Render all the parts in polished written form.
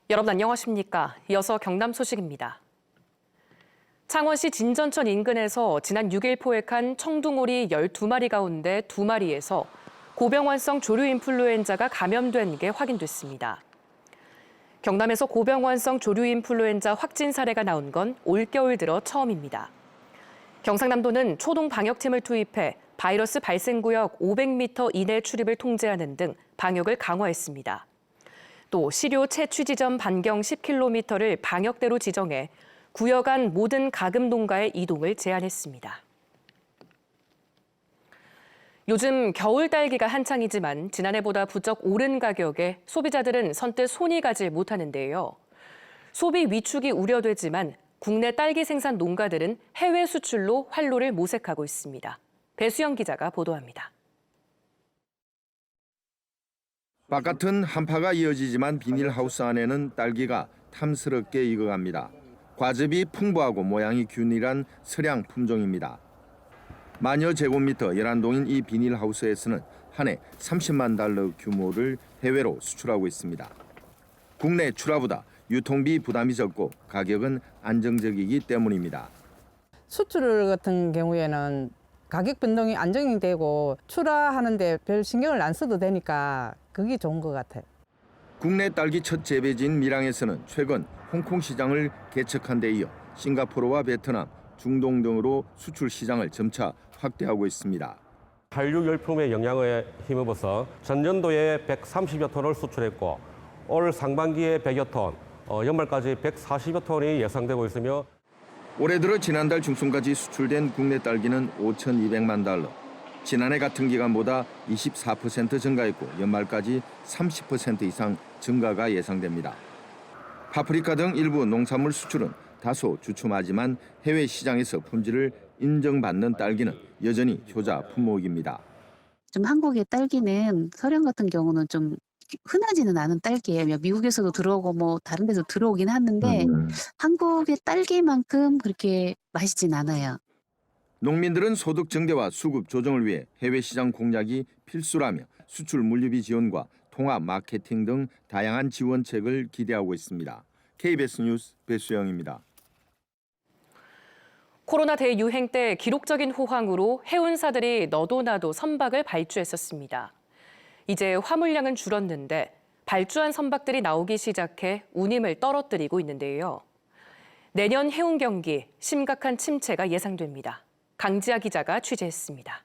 여러분 안녕하십니까? 이어서 경남 소식입니다. 창원시 진전천 인근에서 지난 6일 포획한 청둥오리 12마리 가운데 2마리에서 고병환성 조류 인플루엔자가 감염된 게 확인됐습니다. 경남에서 고병환성 조류 인플루엔자 확진 사례가 나온 건 올겨울 들어 처음입니다. 경상남도는 초동 방역팀을 투입해 바이러스 발생 구역 500m 이내 출입을 통제하는 등 방역을 강화했습니다. 또 시료 채취 지점 반경 10km를 방역대로 지정해 구역 안 모든 가금 농가의 이동을 제한했습니다. 요즘 겨울 딸기가 한창이지만 지난해보다 부쩍 오른 가격에 소비자들은 선뜻 손이 가지 못하는데요. 소비 위축이 우려되지만 국내 딸기 생산 농가들은 해외 수출로 활로를 모색하고 있습니다. 배수영 기자가 보도합니다. 바깥은 한파가 이어지지만 비닐하우스 안에는 딸기가 탐스럽게 익어갑니다. 과즙이 풍부하고 모양이 균일한 서량 품종입니다. 만여 제곱미터 11동인 이 비닐하우스에서는 한 해 30만 달러 규모를 해외로 수출하고 있습니다. 국내 출하보다 유통비 부담이 적고 가격은 안정적이기 때문입니다. 수출 같은 경우에는 가격 변동이 안정이 되고 출하하는데 별 신경을 안 써도 되니까 그게 좋은 것 같아요. 국내 딸기 첫 재배지인 밀양에서는 최근 홍콩 시장을 개척한 데 이어 싱가포르와 베트남, 중동 등으로 수출 시장을 점차 확대하고 있습니다. 한류 열풍의 영향에 힘입어서 전년도에 130여 톤을 수출했고 올 상반기에 100여 톤, 연말까지 140여 톤이 예상되고 있으며 올해 들어 지난달 중순까지 수출된 국내 딸기는 5,200만 달러. 지난해 같은 기간보다 24% 증가했고 연말까지 30% 이상 증가가 예상됩니다. 파프리카 등 일부 농산물 수출은 다소 주춤하지만 해외 시장에서 품질을 인정받는 딸기는 여전히 효자 품목입니다. 좀 한국의 딸기는 서량 같은 경우는 좀 흔하지는 않은 딸기예요. 미국에서도 들어오고 뭐 다른 데서 들어오긴 하는데 한국의 딸기만큼 그렇게 맛있진 않아요. 농민들은 소득 증대와 수급 조정을 위해 해외 시장 공략이 필수라며 수출 물류비 지원과 통합 마케팅 등 다양한 지원책을 기대하고 있습니다. KBS 뉴스 배수영입니다. 코로나 대유행 때 기록적인 호황으로 해운사들이 너도 나도 선박을 발주했었습니다. 이제 화물량은 줄었는데 발주한 선박들이 나오기 시작해 운임을 떨어뜨리고 있는데요. 내년 해운 경기 심각한 침체가 예상됩니다. 강지아 기자가 취재했습니다.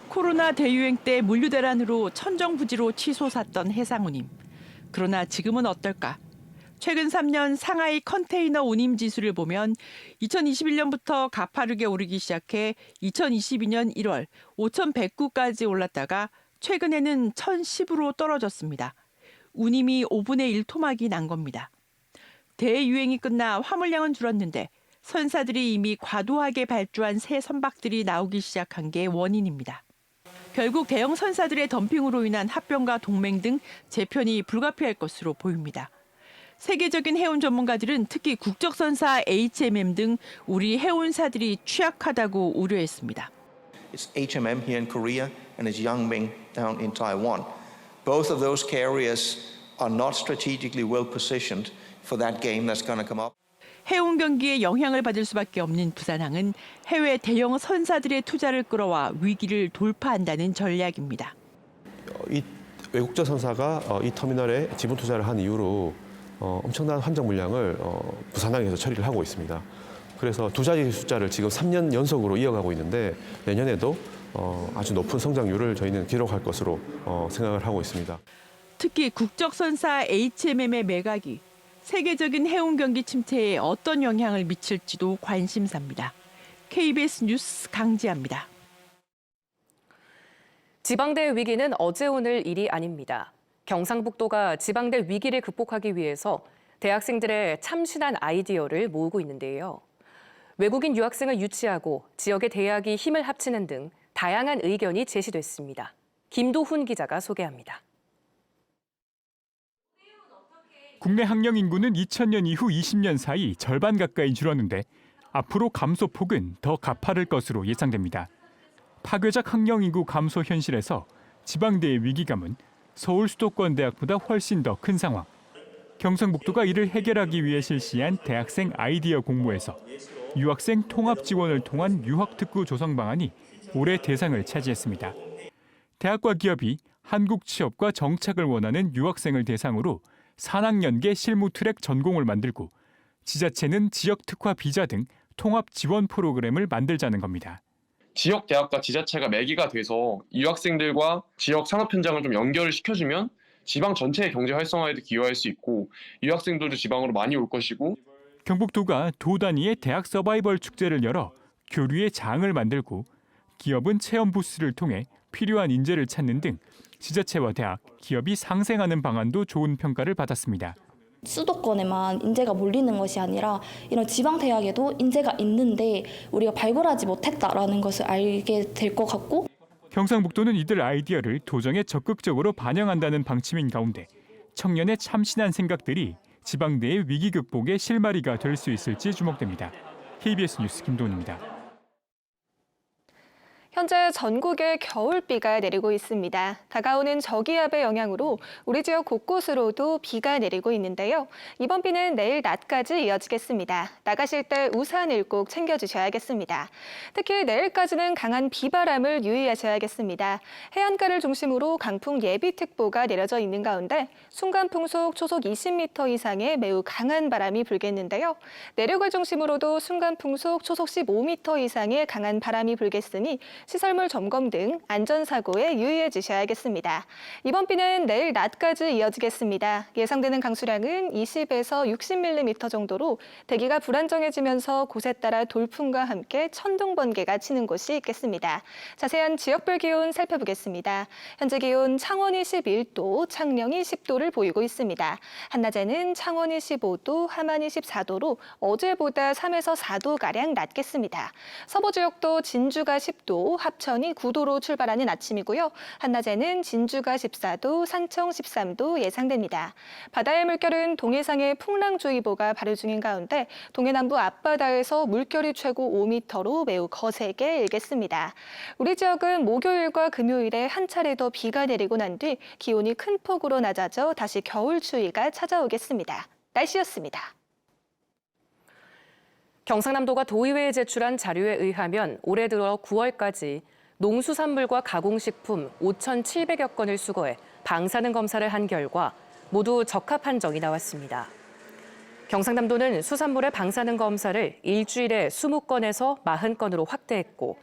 코로나 대유행 때 물류대란으로 천정부지로 치솟았던 해상운임. 그러나 지금은 어떨까? 최근 3년 상하이 컨테이너 운임 지수를 보면 2021년부터 가파르게 오르기 시작해 2022년 1월 5,109까지 올랐다가 최근에는 1,010으로 떨어졌습니다. 운임이 5분의 1 토막이 난 겁니다. 대유행이 끝나 화물량은 줄었는데 선사들이 이미 과도하게 발주한 새 선박들이 나오기 시작한 게 원인입니다. 결국 대형 선사들의 덤핑으로 인한 합병과 동맹 등 재편이 불가피할 것으로 보입니다. 세계적인 해운 전문가들은 특히 국적선사 HMM 등 우리 해운사들이 취약하다고 우려했습니다. It's HMM here in Korea and it's Yangming down in Taiwan. Both of those carriers are not strategically well positioned for that game that's going to come up. 해운 경기에 영향을 받을 수밖에 없는 부산항은 해외 대형 선사들의 투자를 끌어와 위기를 돌파한다는 전략입니다. 이 외국적 선사가 이 터미널에 지분 투자를 한 이후로 엄청난 환정 물량을 부산항에서 처리를 하고 있습니다. 그래서 두 자리 숫자를 지금 3년 연속으로 이어가고 있는데 내년에도 아주 높은 성장률을 저희는 기록할 것으로 생각을 하고 있습니다. 특히 국적선사 HMM의 매각이 세계적인 해운 경기 침체에 어떤 영향을 미칠지도 관심사입니다. KBS 뉴스 강지아입니다. 지방대 위기는 어제 오늘 일이 아닙니다. 경상북도가 지방대 위기를 극복하기 위해서 대학생들의 참신한 아이디어를 모으고 있는데요. 외국인 유학생을 유치하고 지역의 대학이 힘을 합치는 등 다양한 의견이 제시됐습니다. 김도훈 기자가 소개합니다. 국내 학령 인구는 2000년 이후 20년 사이 절반 가까이 줄었는데 앞으로 감소폭은 더 가파를 것으로 예상됩니다. 파괴적 학령 인구 감소 현실에서 지방대의 위기감은 서울 수도권 대학보다 훨씬 더 큰 상황. 경상북도가 이를 해결하기 위해 실시한 대학생 아이디어 공모에서 유학생 통합 지원을 통한 유학특구 조성 방안이 올해 대상을 차지했습니다. 대학과 기업이 한국 취업과 정착을 원하는 유학생을 대상으로 산학연계 실무 트랙 전공을 만들고 지자체는 지역 특화 비자 등 통합 지원 프로그램을 만들자는 겁니다. 지역 대학과 지자체가 매개가 돼서 유학생들과 지역 산업 현장을 좀 연결을 시켜주면 지방 전체의 경제 활성화에도 기여할 수 있고 유학생들도 지방으로 많이 올 것이고 경북도가 도 단위의 대학 서바이벌 축제를 열어 교류의 장을 만들고 기업은 체험 부스를 통해 필요한 인재를 찾는 등 지자체와 대학, 기업이 상생하는 방안도 좋은 평가를 받았습니다. 수도권에만 인재가 몰리는 것이 아니라 이런 지방 대학에도 인재가 있는데 우리가 발굴하지 못했다라는 것을 알게 될 것 같고 경상북도는 이들 아이디어를 도정에 적극적으로 반영한다는 방침인 가운데 청년의 참신한 생각들이 지방대의 위기 극복의 실마리가 될 수 있을지 주목됩니다. KBS 뉴스 김도훈입니다. 현재 전국에 겨울비가 내리고 있습니다. 다가오는 저기압의 영향으로 우리 지역 곳곳으로도 비가 내리고 있는데요. 이번 비는 내일 낮까지 이어지겠습니다. 나가실 때 우산을 꼭 챙겨주셔야겠습니다. 특히 내일까지는 강한 비바람을 유의하셔야겠습니다. 해안가를 중심으로 강풍 예비특보가 내려져 있는 가운데 순간풍속 초속 20m 이상의 매우 강한 바람이 불겠는데요. 내륙을 중심으로도 순간풍속 초속 15m 이상의 강한 바람이 불겠으니 시설물 점검 등 안전사고에 유의해 주셔야겠습니다. 이번 비는 내일 낮까지 이어지겠습니다. 예상되는 강수량은 20에서 60mm 정도로 대기가 불안정해지면서 곳에 따라 돌풍과 함께 천둥 번개가 치는 곳이 있겠습니다. 자세한 지역별 기온 살펴보겠습니다. 현재 기온 창원이 11도, 창녕이 10도를 보이고 있습니다. 한낮에는 창원이 15도, 함안이 14도로 어제보다 3에서 4도가량 낮겠습니다. 서부 지역도 진주가 10도, 합천이 9도로 출발하는 아침이고요. 한낮에는 진주가 14도, 산청 13도 예상됩니다. 바다의 물결은 동해상에 풍랑주의보가 발효 중인 가운데 동해 남부 앞바다에서 물결이 최고 5m로 매우 거세게 일겠습니다. 우리 지역은 목요일과 금요일에 한 차례 더 비가 내리고 난 뒤 기온이 큰 폭으로 낮아져 다시 겨울 추위가 찾아오겠습니다. 날씨였습니다. 경상남도가 도의회에 제출한 자료에 의하면 올해 들어 9월까지 농수산물과 가공식품 5,700여 건을 수거해 방사능 검사를 한 결과 모두 적합 판정이 나왔습니다. 경상남도는 수산물의 방사능 검사를 일주일에 20건에서 40건으로 확대했고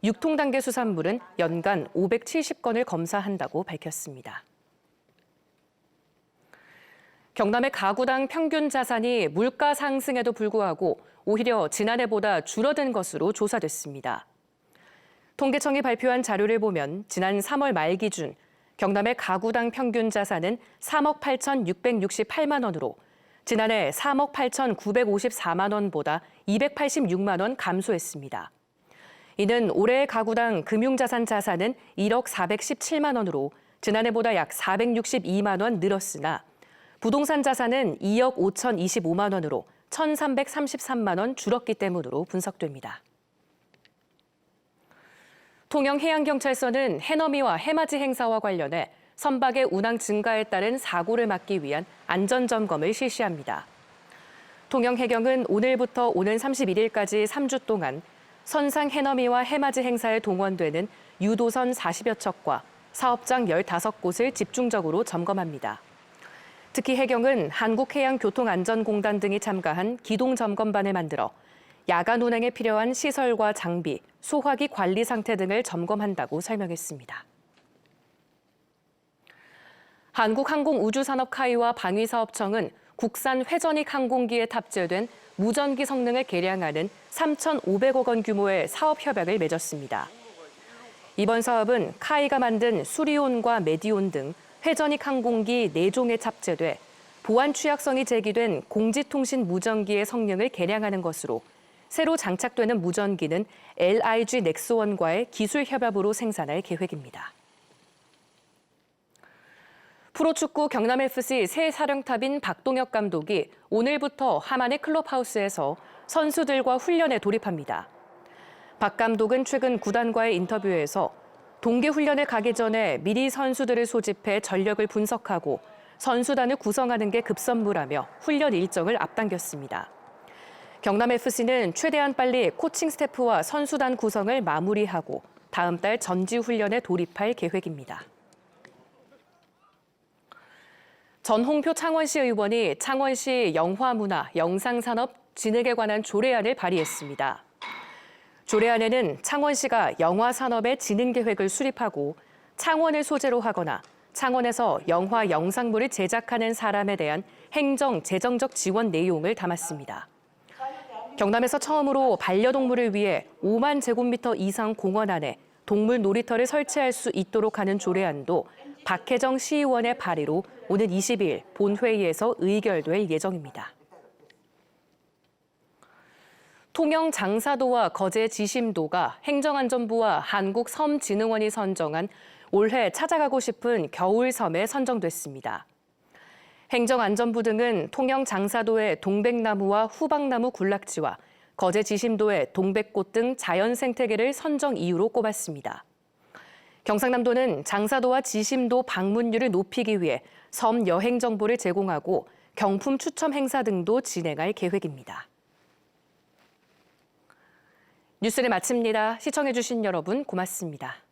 육통 단계 수산물은 연간 570건을 검사한다고 밝혔습니다. 경남의 가구당 평균 자산이 물가 상승에도 불구하고 오히려 지난해보다 줄어든 것으로 조사됐습니다. 통계청이 발표한 자료를 보면 지난 3월 말 기준 경남의 가구당 평균 자산은 3억 8,668만 원으로 지난해 3억 8,954만 원보다 286만 원 감소했습니다. 이는 올해의 가구당 금융자산 자산은 1억 417만 원으로 지난해보다 약 462만 원 늘었으나 부동산 자산은 2억 5,025만 원으로 1,333만 원 줄었기 때문으로 분석됩니다. 통영해양경찰서는 해넘이와 해맞이 행사와 관련해 선박의 운항 증가에 따른 사고를 막기 위한 안전점검을 실시합니다. 통영해경은 오늘부터 오는 31일까지 3주 동안 선상 해넘이와 해맞이 행사에 동원되는 유도선 40여 척과 사업장 15곳을 집중적으로 점검합니다. 특히 해경은 한국해양교통안전공단 등이 참가한 기동점검반을 만들어 야간 운행에 필요한 시설과 장비, 소화기 관리 상태 등을 점검한다고 설명했습니다. 한국항공우주산업카이와 방위사업청은 국산 회전익 항공기에 탑재된 무전기 성능을 개량하는 3,500억 원 규모의 사업협약을 맺었습니다. 이번 사업은 카이가 만든 수리온과 메디온 등 회전익 항공기 4종에 탑재돼 보안 취약성이 제기된 공지통신 무전기의 성능을 개량하는 것으로 새로 장착되는 무전기는 LIG 넥스원과의 기술 협업으로 생산할 계획입니다. 프로축구 경남FC 새 사령탑인 박동혁 감독이 오늘부터 함안의 클럽하우스에서 선수들과 훈련에 돌입합니다. 박 감독은 최근 구단과의 인터뷰에서 동계 훈련을 가기 전에 미리 선수들을 소집해 전력을 분석하고 선수단을 구성하는 게 급선무라며 훈련 일정을 앞당겼습니다. 경남FC는 최대한 빨리 코칭 스태프와 선수단 구성을 마무리하고 다음 달 전지 훈련에 돌입할 계획입니다. 전홍표 창원시 의원이 창원시 영화문화 영상산업 진흥에 관한 조례안을 발의했습니다. 조례안에는 창원시가 영화산업의 진흥 계획을 수립하고 창원을 소재로 하거나 창원에서 영화 영상물을 제작하는 사람에 대한 행정, 재정적 지원 내용을 담았습니다. 경남에서 처음으로 반려동물을 위해 5만 제곱미터 이상 공원 안에 동물 놀이터를 설치할 수 있도록 하는 조례안도 박혜정 시의원의 발의로 오는 22일 본회의에서 의결될 예정입니다. 통영 장사도와 거제 지심도가 행정안전부와 한국섬진흥원이 선정한 올해 찾아가고 싶은 겨울섬에 선정됐습니다. 행정안전부 등은 통영 장사도의 동백나무와 후박나무 군락지와 거제 지심도의 동백꽃 등 자연생태계를 선정 이유로 꼽았습니다. 경상남도는 장사도와 지심도 방문율을 높이기 위해 섬 여행 정보를 제공하고 경품 추첨 행사 등도 진행할 계획입니다. 뉴스를 마칩니다. 시청해주신 여러분 고맙습니다.